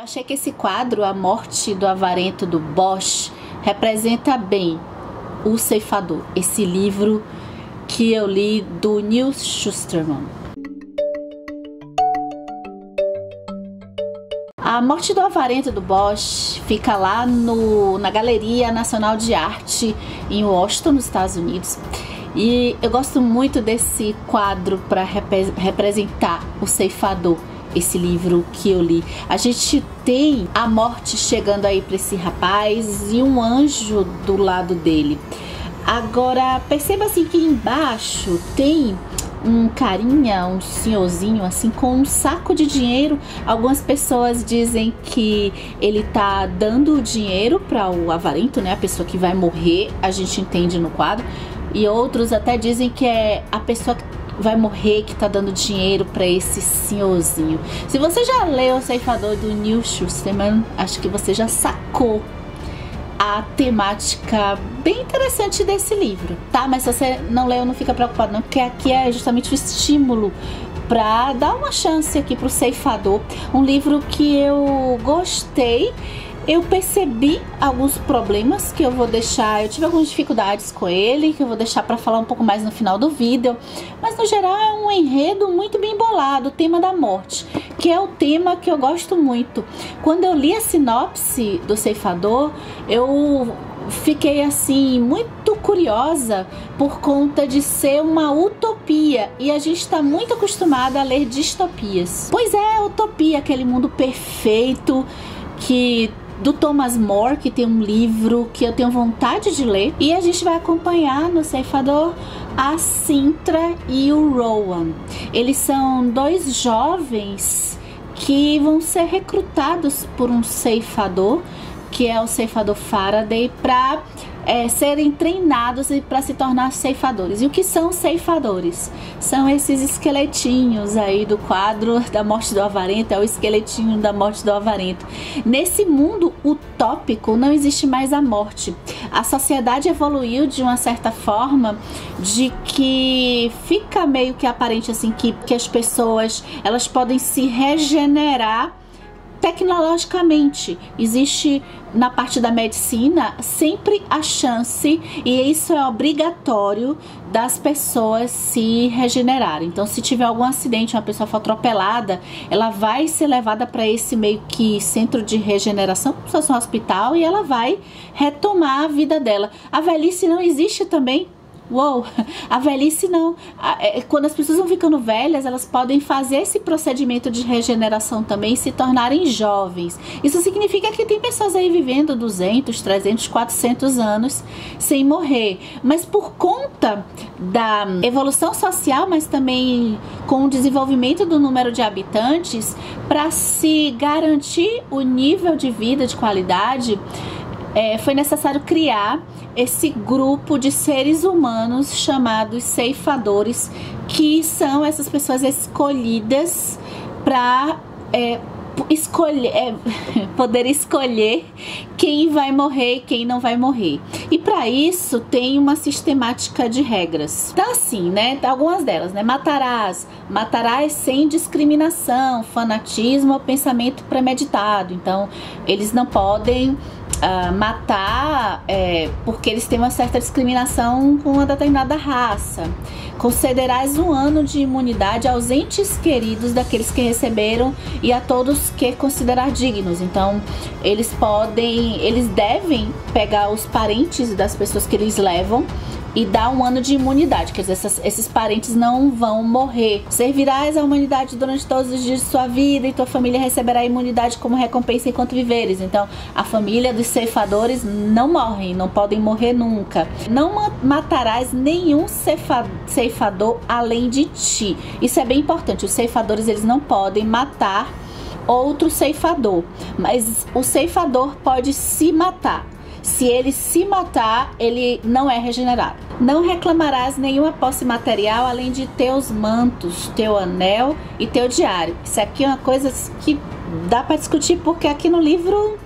achei que esse quadro, A Morte do Avarento do Bosch, representa bem O Ceifador, esse livro que eu li do Neil Shusterman. A Morte do Avarento do Bosch fica lá na Galeria Nacional de Arte em Washington, nos Estados Unidos. E eu gosto muito desse quadro para representar o ceifador, esse livro que eu li. A gente tem a morte chegando aí para esse rapaz e um anjo do lado dele. Agora perceba assim que embaixo tem um carinha, um senhorzinho assim com um saco de dinheiro. Algumas pessoas dizem que ele tá dando o dinheiro para o avarento, né, a pessoa que vai morrer, a gente entende no quadro. E outros até dizem que é a pessoa que vai morrer que tá dando dinheiro para esse senhorzinho. Se você já leu O Ceifador do Neil Shusterman, acho que você já sacou a temática bem interessante desse livro, tá? Mas se você não leu, não fica preocupado não, porque aqui é justamente o estímulo para dar uma chance aqui pro Ceifador. Um livro que eu gostei. Eu percebi alguns problemas que eu vou deixar, eu tive algumas dificuldades com ele, que eu vou deixar para falar um pouco mais no final do vídeo, mas no geral é um enredo muito bem bolado, o tema da morte, que é o tema que eu gosto muito. Quando eu li a sinopse do Ceifador, eu fiquei assim muito curiosa por conta de ser uma utopia, e a gente está muito acostumada a ler distopias. Pois é, utopia, aquele mundo perfeito do Thomas More, que tem um livro que eu tenho vontade de ler. E a gente vai acompanhar no Ceifador a Sintra e o Rowan. Eles são dois jovens que vão ser recrutados por um ceifador, que é o ceifador Faraday, para serem treinados e para se tornar ceifadores. E o que são ceifadores? São esses esqueletinhos aí do quadro da Morte do Avarento, é o esqueletinho da Morte do Avarento. Nesse mundo utópico não existe mais a morte. A sociedade evoluiu de uma certa forma, de que fica meio que aparente assim que as pessoas elas podem se regenerar tecnologicamente. Existe na parte da medicina sempre a chance, e isso é obrigatório, das pessoas se regenerarem. Então, se tiver algum acidente, uma pessoa for atropelada, ela vai ser levada para esse meio que centro de regeneração, como se fosse um hospital, e ela vai retomar a vida dela. A velhice não existe também. Uou, a velhice não. Quando as pessoas vão ficando velhas, elas podem fazer esse procedimento de regeneração também e se tornarem jovens. Isso significa que tem pessoas aí vivendo 200, 300, 400 anos sem morrer. Mas por conta da evolução social, mas também com o desenvolvimento do número de habitantes, para se garantir o nível de vida de qualidade, foi necessário criar esse grupo de seres humanos chamados ceifadores, que são essas pessoas escolhidas para poder escolher quem vai morrer e quem não vai morrer. E para isso tem uma sistemática de regras. Então assim, né, algumas delas, né, matarás sem discriminação, fanatismo ou pensamento premeditado. Então eles não podem matar porque eles têm uma certa discriminação com uma determinada raça. Concederás 1 ano de imunidade aos entes queridos daqueles que receberam e a todos que considerar dignos. Então eles devem pegar os parentes das pessoas que eles levam e dar 1 ano de imunidade, quer dizer, esses parentes não vão morrer. Servirás à humanidade durante todos os dias de sua vida, e tua família receberá imunidade como recompensa enquanto viveres. Então a família dos ceifadores não morrem, não podem morrer nunca. Não matarás nenhum ceifador além de ti. Isso é bem importante. Os ceifadores, eles não podem matar outro ceifador, mas o ceifador pode se matar. Se ele se matar, ele não é regenerado. Não reclamarás nenhuma posse material além de teus mantos, teu anel e teu diário. Isso aqui é uma coisa que dá para discutir, porque aqui no livro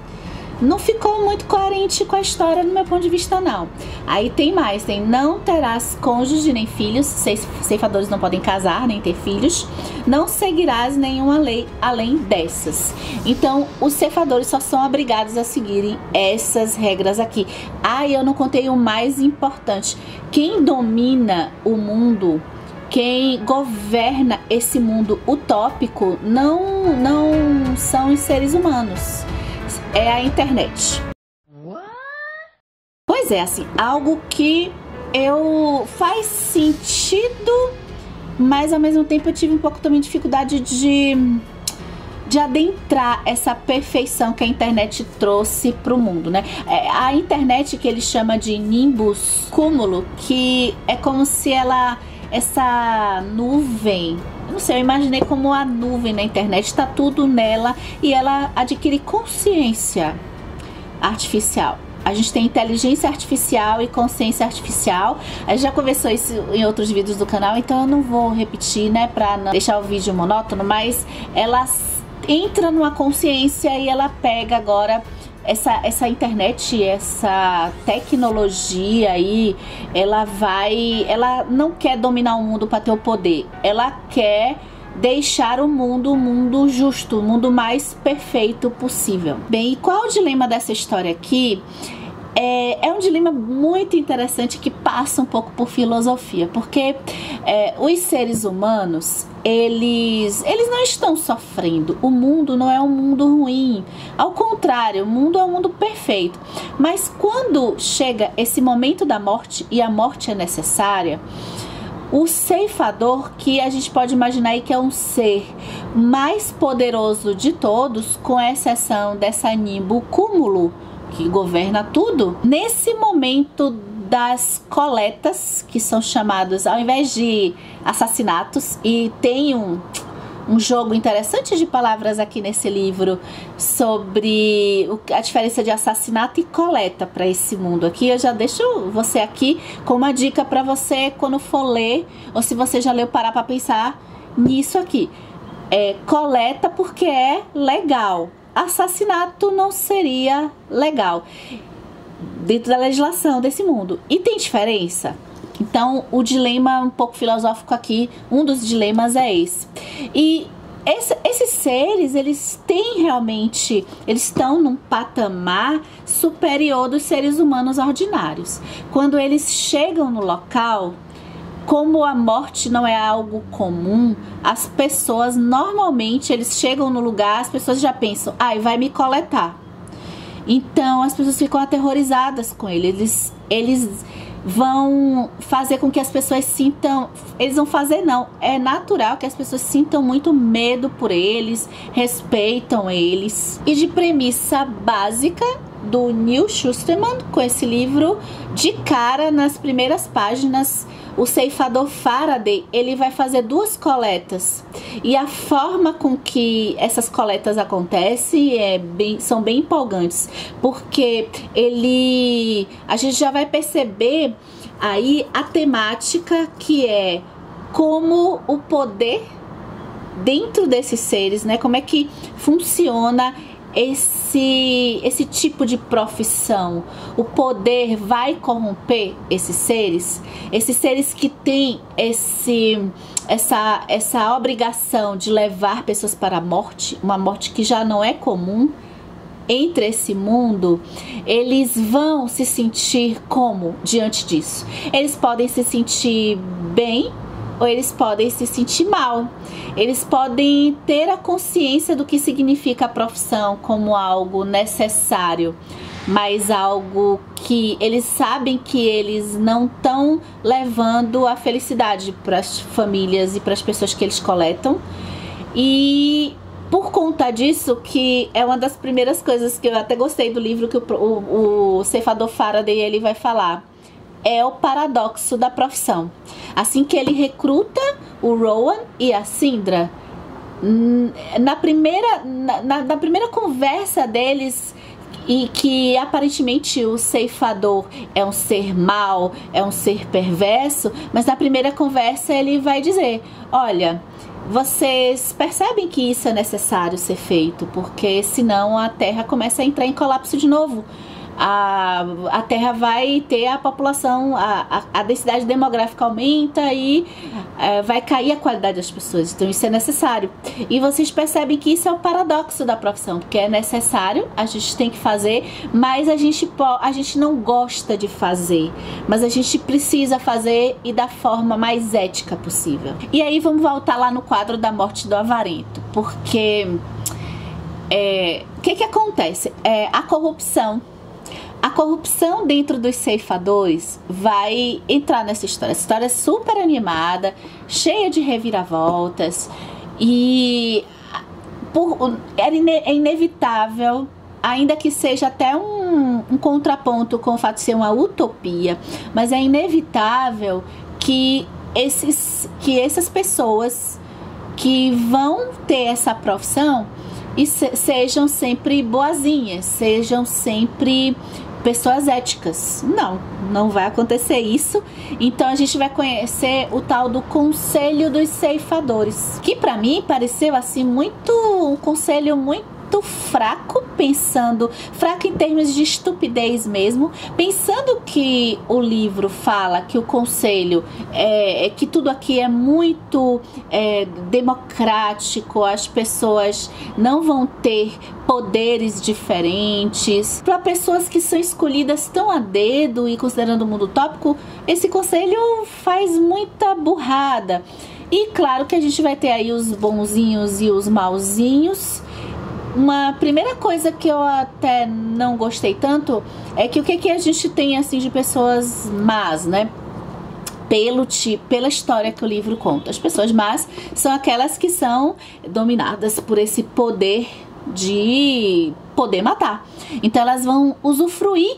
não ficou muito coerente com a história no meu ponto de vista, não. Aí tem mais, tem: não terás cônjuge nem filhos, ceifadores não podem casar nem ter filhos, não seguirás nenhuma lei além dessas. Então os ceifadores só são obrigados a seguirem essas regras aqui. Ah, eu não contei o mais importante: quem domina o mundo, quem governa esse mundo utópico não são os seres humanos, é a internet. Pois é, assim, algo que faz sentido, mas ao mesmo tempo eu tive um pouco também de dificuldade de adentrar essa perfeição que a internet trouxe para o mundo, né? A internet, que ele chama de nimbus cúmulo, que é como se essa nuvem, não sei, eu imaginei como a nuvem na internet, está tudo nela e ela adquire consciência artificial. A gente tem inteligência artificial e consciência artificial. A gente já conversou isso em outros vídeos do canal, então eu não vou repetir, né, para não deixar o vídeo monótono, mas ela entra numa consciência e ela pega agora essa internet, essa tecnologia aí, ela não quer dominar o mundo para ter o poder, ela quer deixar o mundo justo, o mundo mais perfeito possível. Bem, e qual o dilema dessa história aqui? É um dilema muito interessante que passa um pouco por filosofia, porque os seres humanos, eles não estão sofrendo. O mundo não é um mundo ruim, ao contrário, o mundo é um mundo perfeito. Mas quando chega esse momento da morte, e a morte é necessária, o ceifador, que a gente pode imaginar aí que é um ser mais poderoso de todos, com exceção dessa nimbo cúmulo, que governa tudo, nesse momento das coletas, que são chamados, ao invés de assassinatos, e tem um jogo interessante de palavras aqui nesse livro sobre a diferença de assassinato e coleta para esse mundo aqui. Eu já deixo você aqui com uma dica para você quando for ler, ou se você já leu, parar para pensar nisso aqui. Coleta porque é legal. Assassinato não seria legal dentro da legislação desse mundo. E tem diferença? Então o dilema um pouco filosófico aqui, um dos dilemas é esse. E esses seres, eles estão num patamar superior dos seres humanos ordinários. Quando eles chegam no local, como a morte não é algo comum, as pessoas normalmente, eles chegam no lugar, as pessoas já pensam: ai, vai me coletar. Então as pessoas ficam aterrorizadas com ele. Eles vão fazer com que as pessoas sintam, eles vão fazer não, é natural que as pessoas sintam muito medo por eles, respeitam eles. E de premissa básica do Neil Shusterman, com esse livro, de cara, nas primeiras páginas, o ceifador Faraday, ele vai fazer 2 coletas. E a forma com que essas coletas acontecem são bem empolgantes, porque a gente já vai perceber aí a temática, que é como o poder dentro desses seres, né? Como é que funciona esse tipo de profissão. O poder vai corromper esses seres que têm essa obrigação de levar pessoas para a morte, uma morte que já não é comum entre esse mundo. Eles vão se sentir como diante disso? Eles podem se sentir bem, ou eles podem se sentir mal. Eles podem ter a consciência do que significa a profissão como algo necessário, mas algo que eles sabem que eles não estão levando a felicidade para as famílias e para as pessoas que eles coletam. E por conta disso, que é uma das primeiras coisas que eu até gostei do livro, que o ceifador Faraday ele vai falar, é o paradoxo da profissão. Assim que ele recruta o Rowan e a Syndra, na primeira conversa deles, e que aparentemente o ceifador é um ser mau, é um ser perverso, mas na primeira conversa ele vai dizer: olha, vocês percebem que isso é necessário ser feito, porque senão a Terra começa a entrar em colapso de novo. A Terra vai ter a população, a densidade demográfica aumenta e vai cair a qualidade das pessoas. Então isso é necessário. E vocês percebem que isso é o paradoxo da profissão, porque é necessário, a gente tem que fazer, mas a gente não gosta de fazer, mas a gente precisa fazer e da forma mais ética possível. E aí vamos voltar lá no quadro da morte do avarento, porque o que acontece? A corrupção dentro dos ceifadores vai entrar nessa história. Essa história é super animada, cheia de reviravoltas e é inevitável, ainda que seja até um contraponto com o fato de ser uma utopia, mas é inevitável que essas pessoas que vão ter essa profissão sejam sempre boazinhas, sejam sempre pessoas éticas. Não vai acontecer isso. Então a gente vai conhecer o tal do Conselho dos Ceifadores, que pra mim pareceu assim um conselho muito fraco, fraco em termos de estupidez mesmo, pensando que o livro fala que o conselho que tudo aqui é muito democrático, as pessoas não vão ter poderes diferentes, para pessoas que são escolhidas tão a dedo e considerando o mundo utópico, esse conselho faz muita burrada. E claro que a gente vai ter aí os bonzinhos e os mauzinhos. Uma primeira coisa que eu até não gostei tanto é que o que a gente tem assim de pessoas más, né? Pela história que o livro conta. As pessoas más são aquelas que são dominadas por esse poder de poder matar. Então elas vão usufruir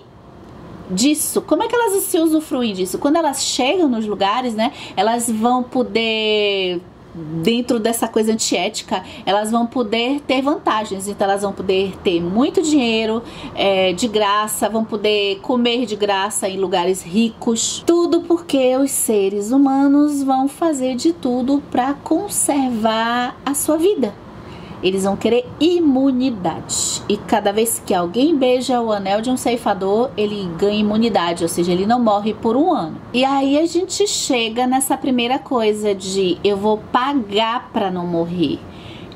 disso. Como é que elas se usufruem disso? Quando elas chegam nos lugares, né? Elas vão poder, dentro dessa coisa antiética, elas vão poder ter vantagens. Então elas vão poder ter muito dinheiro de graça, vão poder comer de graça em lugares ricos. Tudo porque os seres humanos vão fazer de tudo para conservar a sua vida. Eles vão querer imunidade. E cada vez que alguém beija o anel de um ceifador, ele ganha imunidade, ou seja, ele não morre por 1 ano. E aí a gente chega nessa primeira coisa de eu vou pagar para não morrer.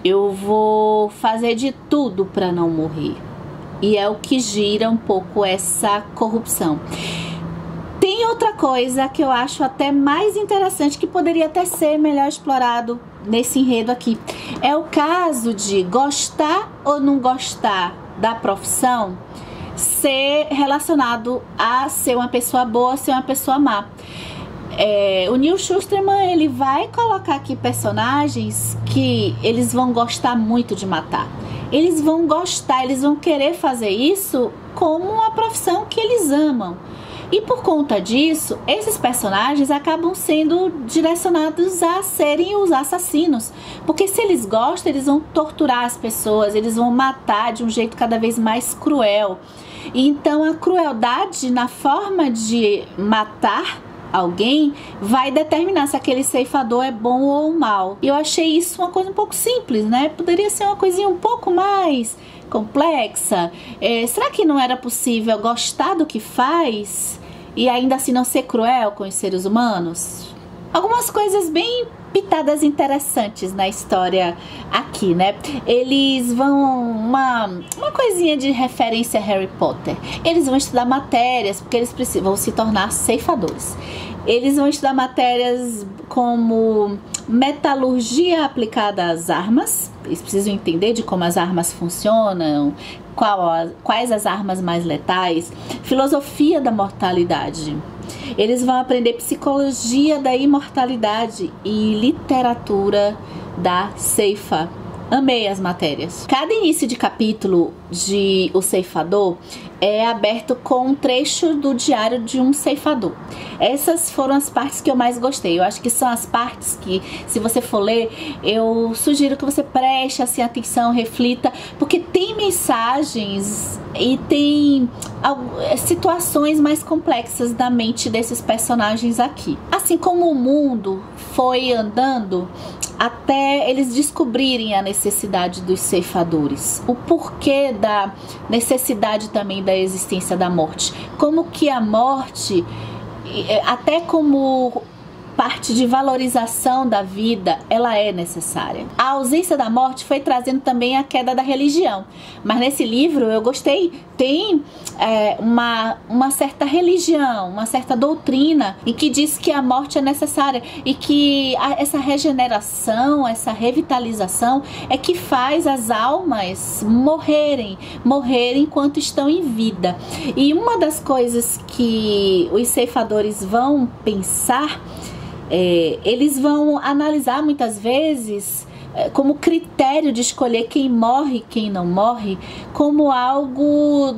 Eu vou fazer de tudo para não morrer. E é o que gira um pouco essa corrupção. Tem outra coisa que eu acho até mais interessante, que poderia até ser melhor explorado nesse enredo aqui. É o caso de gostar ou não gostar da profissão ser relacionado a ser uma pessoa boa ou ser uma pessoa má. O Neil Shusterman, ele vai colocar aqui personagens que eles vão gostar muito de matar. Eles vão gostar, eles vão querer fazer isso como uma profissão que eles amam. E por conta disso, esses personagens acabam sendo direcionados a serem os assassinos. Porque se eles gostam, eles vão torturar as pessoas, eles vão matar de um jeito cada vez mais cruel. E então a crueldade na forma de matar alguém vai determinar se aquele ceifador é bom ou mal. E eu achei isso uma coisa um pouco simples, né? Poderia ser uma coisinha um pouco mais complexa. Será que não era possível gostar do que faz e ainda assim não ser cruel com os seres humanos? Algumas coisas bem pitadas interessantes na história aqui, né? Eles vão... Uma coisinha de referência a Harry Potter. Eles vão estudar matérias, porque eles vão se tornar ceifadores. Eles vão estudar matérias como metalurgia aplicada às armas. Eles precisam entender de como as armas funcionam, quais as armas mais letais, filosofia da mortalidade. Eles vão aprender psicologia da imortalidade e literatura da ceifa. Amei as matérias. Cada início de capítulo de O Ceifador é aberto com um trecho do diário de um ceifador. Essas foram as partes que eu mais gostei. Eu acho que são as partes que, se você for ler, eu sugiro que você preste assim, atenção, reflita, porque tem mensagens e tem situações mais complexas da mente desses personagens aqui. Assim como o mundo foi andando até eles descobrirem a necessidade dos ceifadores, o porquê da necessidade também da existência da morte, como que a morte, até como parte de valorização da vida, ela é necessária. A ausência da morte foi trazendo também a queda da religião, mas nesse livro eu gostei, tem uma certa religião, uma certa doutrina em que diz que a morte é necessária e que essa regeneração, essa revitalização é que faz as almas morrer enquanto estão em vida. E uma das coisas que os ceifadores vão pensar, eles vão analisar muitas vezes como critério de escolher quem morre e quem não morre, como algo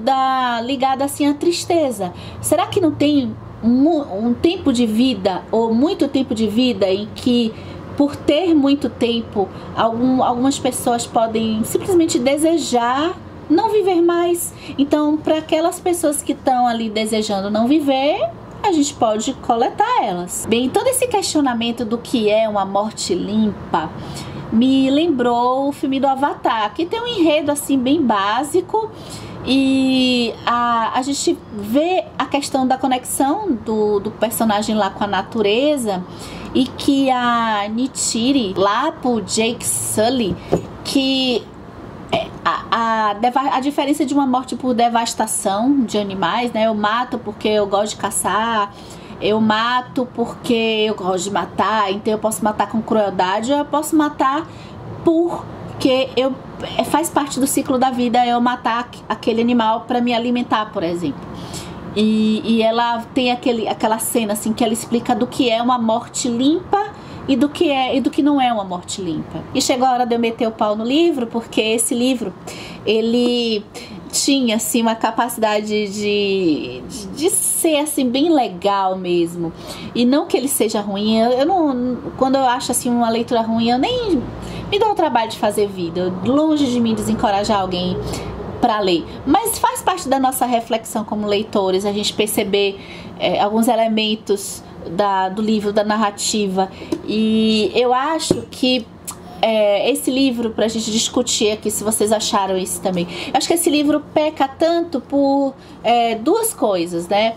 ligado assim à tristeza. Será que não tem um tempo de vida ou muito tempo de vida em que, por ter muito tempo, algumas pessoas podem simplesmente desejar não viver mais? Então, para aquelas pessoas que estão ali desejando não viver, a gente pode coletar elas. Bem, todo esse questionamento do que é uma morte limpa me lembrou o filme do Avatar, que tem um enredo assim bem básico e a gente vê a questão da conexão do personagem lá com a natureza, e que a Neytiri, lá pro Jake Sully, que a diferença de uma morte por devastação de animais, né? Eu mato porque eu gosto de caçar, eu mato porque eu gosto de matar, então eu posso matar com crueldade, ou eu posso matar porque faz parte do ciclo da vida eu matar aquele animal para me alimentar, por exemplo. E ela tem aquela cena assim que ela explica do que é uma morte limpa e do que não é uma morte limpa. E chegou a hora de eu meter o pau no livro, porque esse livro, ele tinha assim uma capacidade de ser assim bem legal mesmo. E não que ele seja ruim, quando eu acho assim uma leitura ruim, eu nem me dou o trabalho de fazer vídeo, longe de mim desencorajar alguém para ler, mas faz parte da nossa reflexão como leitores, a gente perceber alguns elementos do livro, da narrativa. E eu acho que esse livro, pra gente discutir aqui, se vocês acharam isso também, eu acho que esse livro peca tanto por duas coisas, né?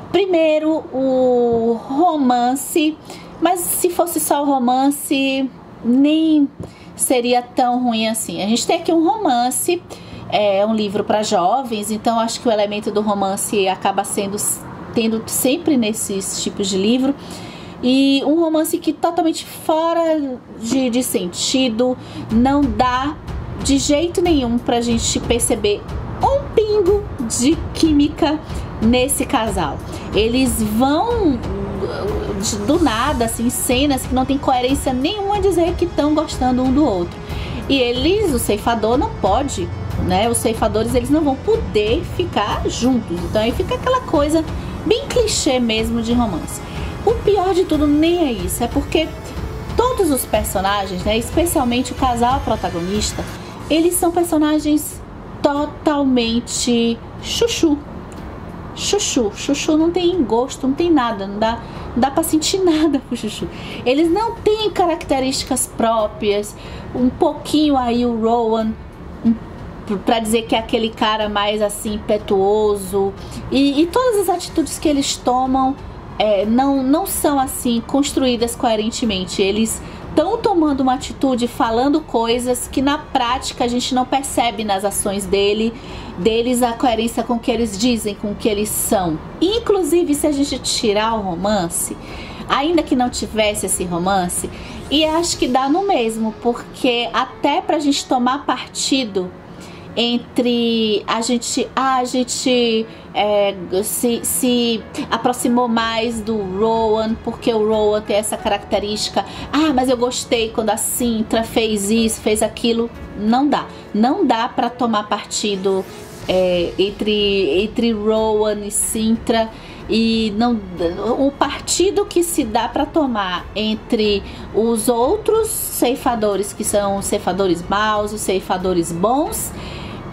Primeiro, o romance, mas se fosse só o romance, nem seria tão ruim assim. A gente tem aqui um romance, um livro para jovens, então acho que o elemento do romance acaba tendo sempre nesses tipos de livro. E um romance que totalmente fora de sentido, não dá de jeito nenhum pra gente perceber um pingo de química nesse casal. Eles vão do nada, assim, cenas que não tem coerência nenhuma, dizer que estão gostando um do outro. E o ceifador não pode, né? Os ceifadores, eles não vão poder ficar juntos. Então aí fica aquela coisa bem clichê mesmo de romance. O pior de tudo nem é isso, é porque todos os personagens, né, especialmente o casal protagonista, eles são personagens totalmente chuchu. Chuchu não tem gosto, não tem nada, não dá pra sentir nada com chuchu. Eles não têm características próprias, um pouquinho aí o Rowan, pra dizer que é aquele cara mais assim impetuoso, e todas as atitudes que eles tomam não são assim construídas coerentemente. Eles estão tomando uma atitude, falando coisas que na prática a gente não percebe nas ações deles a coerência com o que eles dizem, com o que eles são. Inclusive, se a gente tirar o romance, ainda que não tivesse esse romance, e acho que dá no mesmo, porque até pra gente tomar partido entre a gente se aproximou mais do Rowan, porque o Rowan tem essa característica, mas eu gostei quando a Cintra fez isso, fez aquilo. Não dá pra tomar partido entre Rowan e Cintra, e não, o partido que se dá para tomar entre os outros ceifadores, que são os ceifadores maus, os ceifadores bons,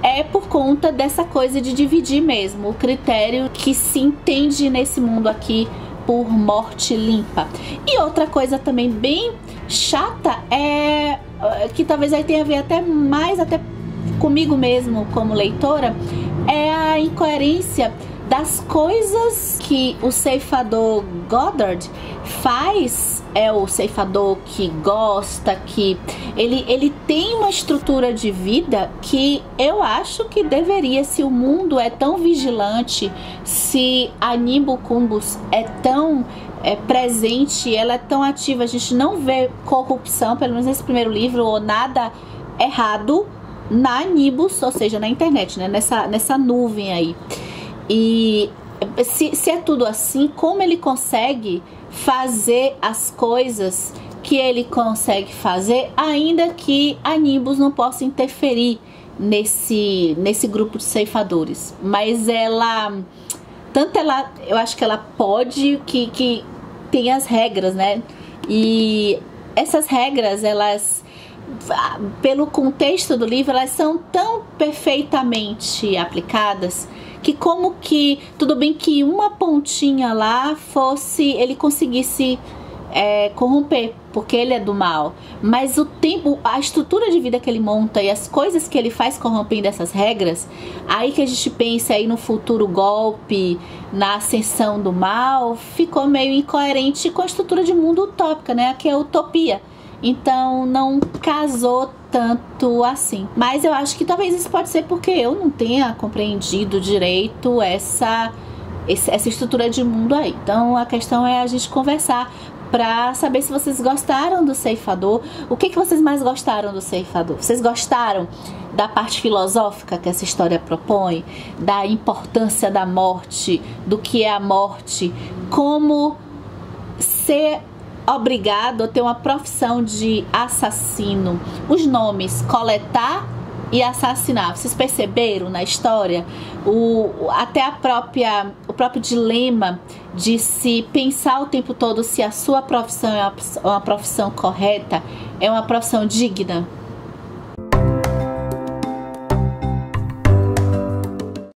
é por conta dessa coisa de dividir mesmo, o critério que se entende nesse mundo aqui por morte limpa. E outra coisa também bem chata é que talvez aí tenha a ver até comigo mesmo como leitora, é a incoerência das coisas que o ceifador Goddard faz. É o ceifador que gosta, que ele tem uma estrutura de vida que eu acho que deveria, se o mundo é tão vigilante, se a Nimbucumbus é tão presente, ela é tão ativa, a gente não vê corrupção, pelo menos nesse primeiro livro, ou nada errado na Nibus, ou seja, na internet, né? Nessa nuvem aí. E se é tudo assim, como ele consegue fazer as coisas que ele consegue fazer, ainda que a Nimbus não possa interferir nesse grupo de ceifadores? Mas eu acho que ela pode, que tem as regras, né? E essas regras, elas, pelo contexto do livro, elas são tão perfeitamente aplicadas que, como que tudo bem que uma pontinha lá ele conseguisse corromper, porque ele é do mal, mas a estrutura de vida que ele monta e as coisas que ele faz corrompendo essas regras, aí que a gente pensa aí no futuro golpe, na ascensão do mal, ficou meio incoerente com a estrutura de mundo utópica, né? Que é a utopia. Então não casou tanto assim. Mas eu acho que talvez isso pode ser porque eu não tenha compreendido direito essa estrutura de mundo aí. Então a questão é a gente conversar para saber se vocês gostaram do ceifador. O que vocês mais gostaram do ceifador? Vocês gostaram da parte filosófica que essa história propõe, da importância da morte, do que é a morte, como ser obrigado a ter uma profissão de assassino, os nomes coletar e assassinar? Vocês perceberam na história até o próprio dilema de se pensar o tempo todo se a sua profissão é uma profissão correta, é uma profissão digna?